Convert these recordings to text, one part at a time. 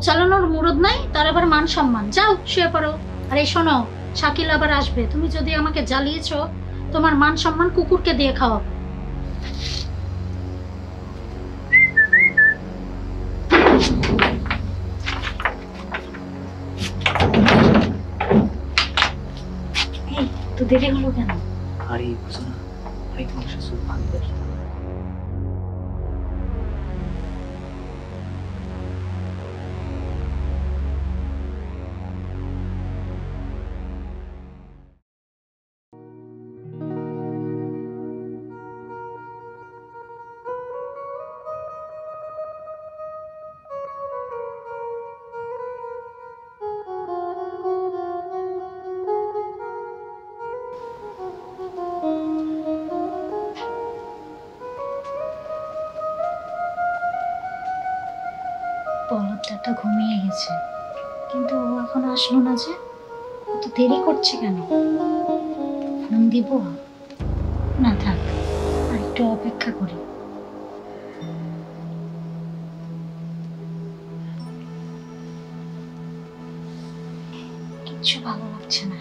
চালানোর মুরদ নাই, তার আবার মান সম্মান। যাও শুয়ে পড়ো। আর এই শোনো, শাকিল আবার আসবে, তুমি যদি আমাকে জ্বালিয়েছো, তোমার মান সম্মান কুকুরকে দিয়ে খাওয়াবো। এই তো দেরি হলো কেন? আরে বুঝো না, আমি তোমার সাথে সুখ ভাঙতে আসছি। বলদটা ঘুমিয়ে গেছে, কিন্তু ও এখন আসলো না যে, তো দেরি করছে কেন? ফোন দিব না, থাক আর একটু অপেক্ষা করি। কিচ্ছু ভালো লাগছে না,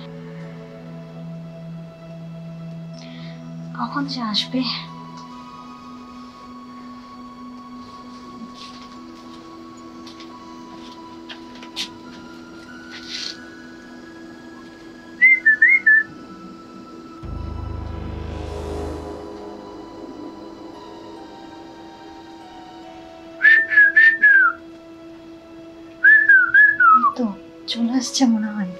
কখন যে আসবে। তো চলে আসছে মনে হয়।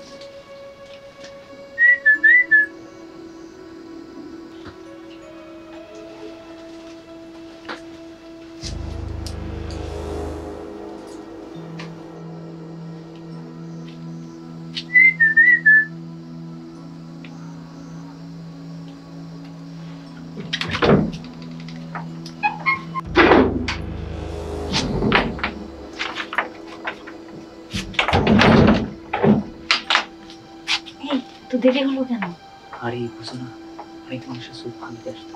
তো দেরি হলো কেন? আরে বুঝো না, আমি তোমার সাথে সুখ ভাঙতে আসছি।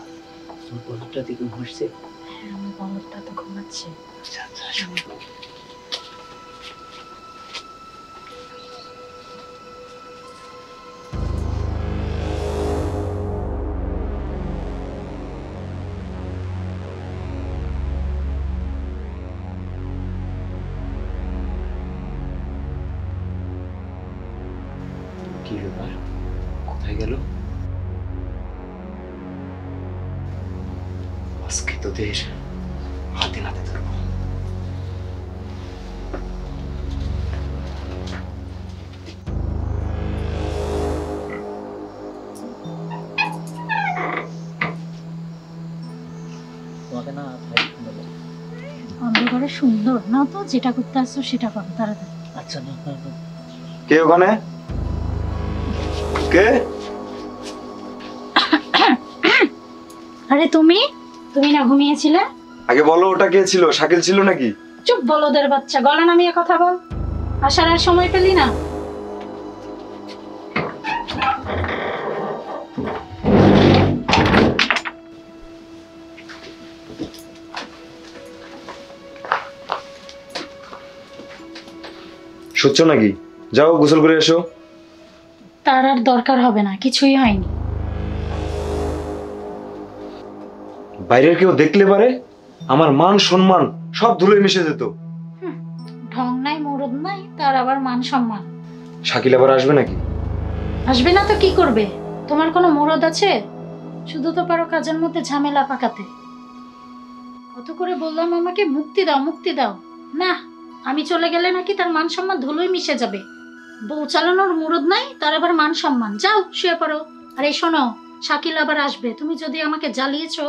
তোমার বলদটা দিকে ঘুমাচ্ছে। হ্যাঁ, আমার বলদটা তো ঘুমাচ্ছে। আচ্ছা আচ্ছা, কি ব্যাপার, কোথায় গেল? আজকে তোদের হাতে নাতে ধরবো। তোমাকে না ভাই সুন্দর লাগে। অন্ধকারে সুন্দর না তো, যেটা করতে আসছো সেটা করো তাড়াতাড়ি। আচ্ছা না না না। কে ওখানে? কে? আরে তুমি তুমি না ঘুমিয়েছিলে? আগে বলো, ওটা কে ছিল? শাকিল ছিল নাকি? চুপ বলদের বাচ্চা, গলা নামিয়ে কথা বল। আসার আর সময় পেলি না? সচ্ছ নাকি? যাও গোসল করে এসো। তার আর দরকার হবে না, কিছুই হয়নি। বাইরের কেউ দেখলে পারে আমার মান সম্মান সব ধুলোয় মিশে যেত। ঢং নাই মুরদ নাই, তার আবার মান সম্মান। শাকিল আবার আসবে নাকি? আসবে না তো কি করবে? তোমার কোনো মুরদ আছে? শুধু তো পারো কাজের মধ্যে ঝামেলা পাকাতে। কত করে বললাম আমাকে মুক্তি দাও মুক্তি দাও, না আমি চলে গেলে নাকি তার মান সম্মান ধুলোয় মিশে যাবে। বউ চালানোর মুরদ নাই, তার আবার মান সম্মান। যাও শুয়ে পড়ো। আর এই শোনো, শাকিল আবার আসবে, তুমি যদি আমাকে জ্বালিয়েছো,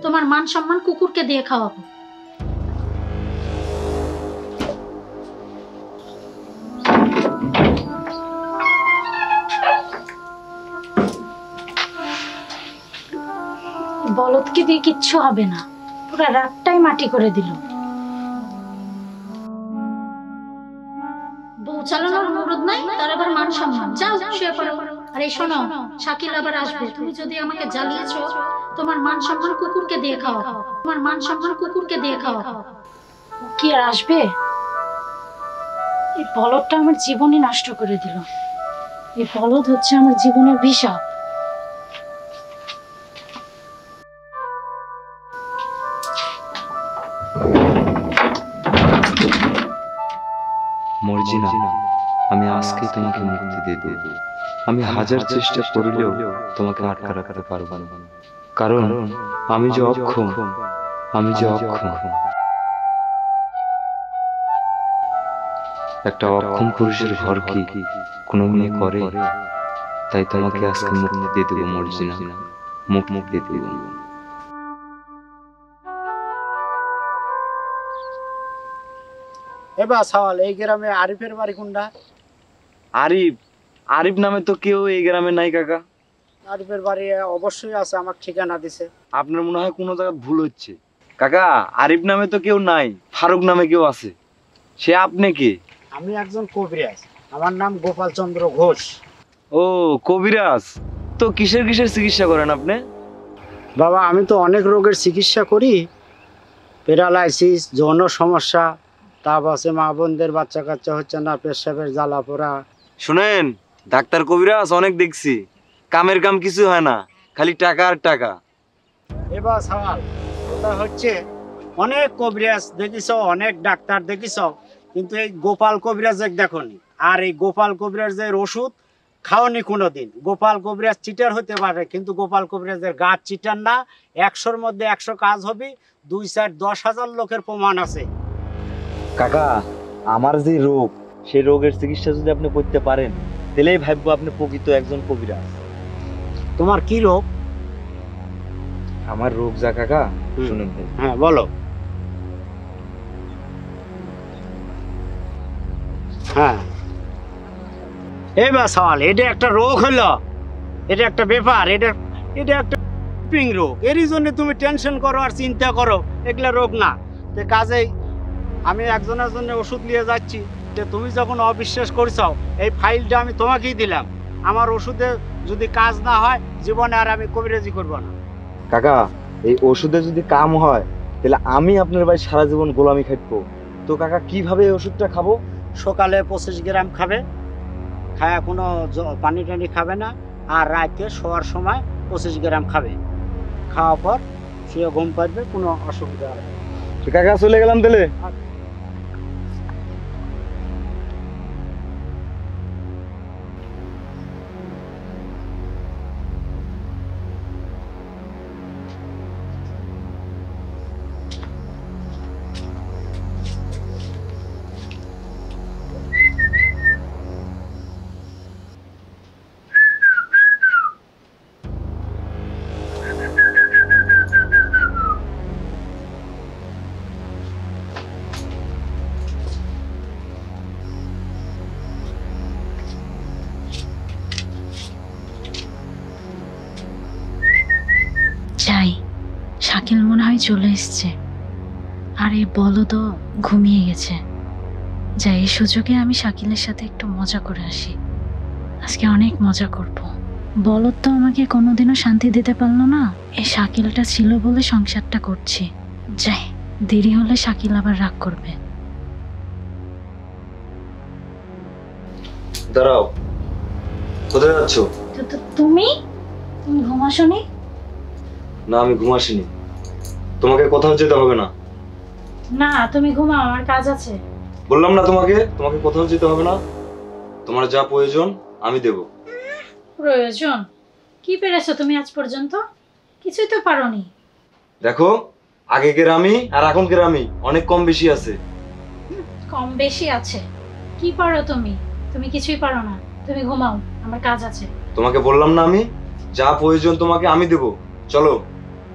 তোমার মান সম্মান কুকুরকে দিয়ে খাওয়াবো। বলদকে দিয়ে কিচ্ছু হবে না, পুরা রাতটাই মাটি করে দিল। বউ চালানোর মুরদ নাই, তার আবার মান সম্মান। যাও শুয়ে পড়ো। আর এই শোনো, শাকিল আবার আসবে, তুমি যদি আমাকে জ্বালিয়েছো, তোমার মান সম্মান কুকুরকে দিয়ে খাওয়াবো। তোমার মান সম্মান কুকুরকে দিয়ে খাওয়াবো। কি আর আসবে? এই বলদটা আমার জীবনই নষ্ট করে দিল। এই বলদ হচ্ছে আমার জীবনের অভিশাপ। মর্জিনা, আমি আজকে তোমাকে মুক্তি দিয়ে দেব। আমি হাজার চেষ্টা করলেও তোমাকে আটকা রাখতে পারবো না, কারণ আমি যে অক্ষম, আমি যে অক্ষম। একটা অক্ষম পুরুষের ঘর কি কোনো মেয়ে করে? তাই তোমাকে আজকে মুক্তি দিয়ে দেবো মর্জিনা, মুক্তি দিয়ে দেবো। এবার সওয়াল, এই গ্রামে আরিফের বাড়ি কোনটা? আরিফ? আরিফ নামে তো কেউ এই গ্রামে নাই কাকা। আরিফের বাড়ি অবশ্যই আছে, আমার ঠিকানা দিছে। আপনার মনে হয় কোনো জায়গায় ভুল হচ্ছে কাকা। আরিফ নামে তো কেউ নাই, ফারুক নামে কেউ আছে। সে আপনি কি? আমি একজন কবিরাজ, আমার নাম গোপাল চন্দ্র ঘোষ। ও কবিরাজ, তো কিসের কিসের চিকিৎসা করেন আপনি? বাবা, আমি তো অনেক রোগের চিকিৎসা করি। প্যারালাইসিস, যৌন সমস্যা, তারপর আছে মা বোনদের বাচ্চা কাচ্চা হচ্ছে না, পেশাবের জ্বালা পোড়া। শুনেন, ডাক্তার কবিরাজ অনেক দেখছি, কামের কাম কিছু হয় না, খালি টাকা আর টাকা। এবার সওয়াল, ওটা হচ্ছে অনেক কবিরাজ দেখিস, অনেক ডাক্তার দেখিস, কিন্তু এই গোপাল কবিরাজের দেখনি। আর এই গোপাল কবিরাজের ওষুধ খাওনি কোনো দিন। গোপাল কবিরাজ চিটার হতে পারে, কিন্তু গোপাল কবিরাজের গাছ চিটার না। 100-র মধ্যে 100 কাজ হবে। 2-4-10,000 লোকের প্রমাণ আছে। কাকা, আমার যে রোগ, সেই রোগের চিকিৎসা যদি আপনি করতে পারেন, তাহলেই ভাববো আপনি প্রকৃত একজন কবিরাজ। তোমার কি রোগ? আমার রোগ যা কাকা, শুনুন ভাই। হ্যাঁ বলো। হ্যাঁ, এবার সওয়াল, এটা একটা রোগ হলো, এটা একটা ব্যাপার, এটা এটা একটা রোগ। এরই জন্য তুমি টেনশন করো আর চিন্তা করো, এগুলা রোগ না। তো কাজেই আমি একজনের জন্য ওষুধ নিয়ে যাচ্ছি, যে তুমি যখন অবিশ্বাস করছো, এই ফাইলটা আমি তোমাকেই দিলাম। আমার ওষুধে যদি কাজ না হয়, জীবনে আর আমি কবিরাজি করবো না। কাকা, এই ওষুধে যদি কাম হয়, তাহলে আমি আপনার ভাই সারা জীবন গোলামি খাটবো। তো কাকা, কিভাবে এই ওষুধটা খাবো? সকালে 25 গ্রাম খাবে, খায়া কোনো পানি টানি খাবে না। আর রাতে শোয়ার সময় 25 গ্রাম খাবে। খাওয়ার পর শুয়ে ঘুম পাড়বে, কোনো অসুবিধা হবে না। তো কাকা, চলে গেলাম তাহলে। যাই, শাকিল মনে হয় চলে এসছে, আর এই বলদও ঘুমিয়ে গেছে। যাই, এই সুযোগে আমি শাকিলের সাথে একটু মজা করে আসি। আজকে অনেক মজা করব। বলদ তো আমাকে কোনোদিনও শান্তি দিতে পারলো না, এই শাকিলটা ছিল বলে সংসারটা করছি। যাই, দেরি হলে শাকিল আবার রাগ করবে। দাঁড়াও, কোথায় যাচ্ছ? তুমি তুমি ঘুমাসনি? না, আমি ঘুমাসিনি। তোমাকে কোথাও যেতে হবে না। না, তুমি ঘুমাও, আমার কাজ আছে। বললাম না তোমাকে, তোমাকে কোথাও যেতে হবে না। তোমার যা প্রয়োজন আমি দেব। প্রয়োজন? কি পেরেছো তুমি আজ পর্যন্ত? কিছুই তো পারোনি। দেখো, আগেকের আমি আর এখনকার আমি অনেক কম বেশি আছে। কম বেশি আছে? কি পারো তুমি? তুমি কিছুই পারো না। তুমি ঘুমাও, আমার কাজ আছে। তোমাকে বললাম না, আমি যা প্রয়োজন তোমাকে আমি দেব। চলো।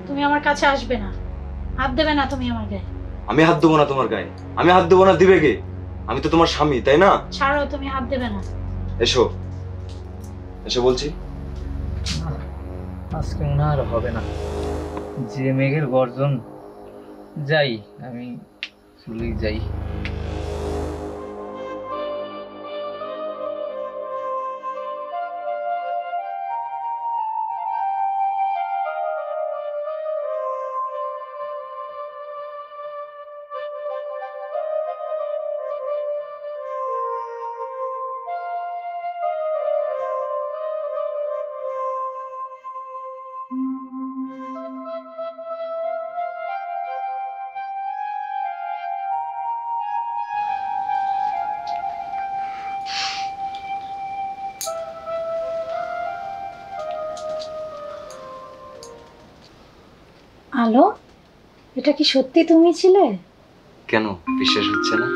তুমি আমার কাছে আসবে না, হাত দেবে না তুমি আমার গায়ে। আমি হাত দেবো না তোমার গায়ে। আমি হাত দেবো না, দিবে কে? আমি তো তোমার স্বামী, তাই না? ছাড়ো, তুমি হাত দেবে না। এসো, এসো বলছি। আজকে মনে আর হবে না, যে মেঘের গর্জন। যাই, আমি চলেই যাই। হ্যালো, এটা কি সত্যি তুমি ছিলে? কেন বিশ্বাস হচ্ছে না?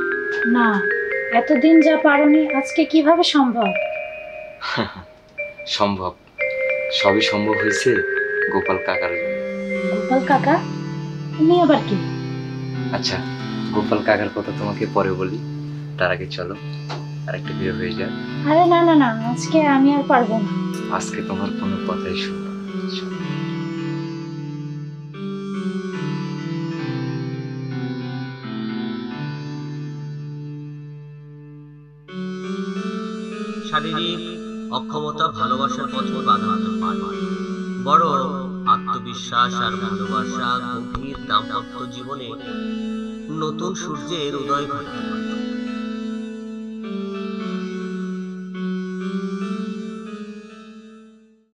না, এতদিন যা পারোনি আজকে কিভাবে সম্ভব? সম্ভব, সবই সম্ভব হয়েছে গোপাল কাকার জন্য। গোপাল কাকা? উনি আবার কি? আচ্ছা, গোপাল কাকার কথা তোমাকে পরে বলি, তার আগে চলো আরেকটা বিয়ে হয়ে যাক। আরে না না না, আজকে আমি আর পারবো না। আজকে তোমার কোনো কথাই শুনবো না। চলো। শারীরিক অক্ষমতা ভালোবাসার পথে বাধা হতে পারে, বড় আত্মবিশ্বাস আর ভালোবাসা গভীর দাম্পত্য জীবনে নতুন সূর্যের উদয় ঘটে।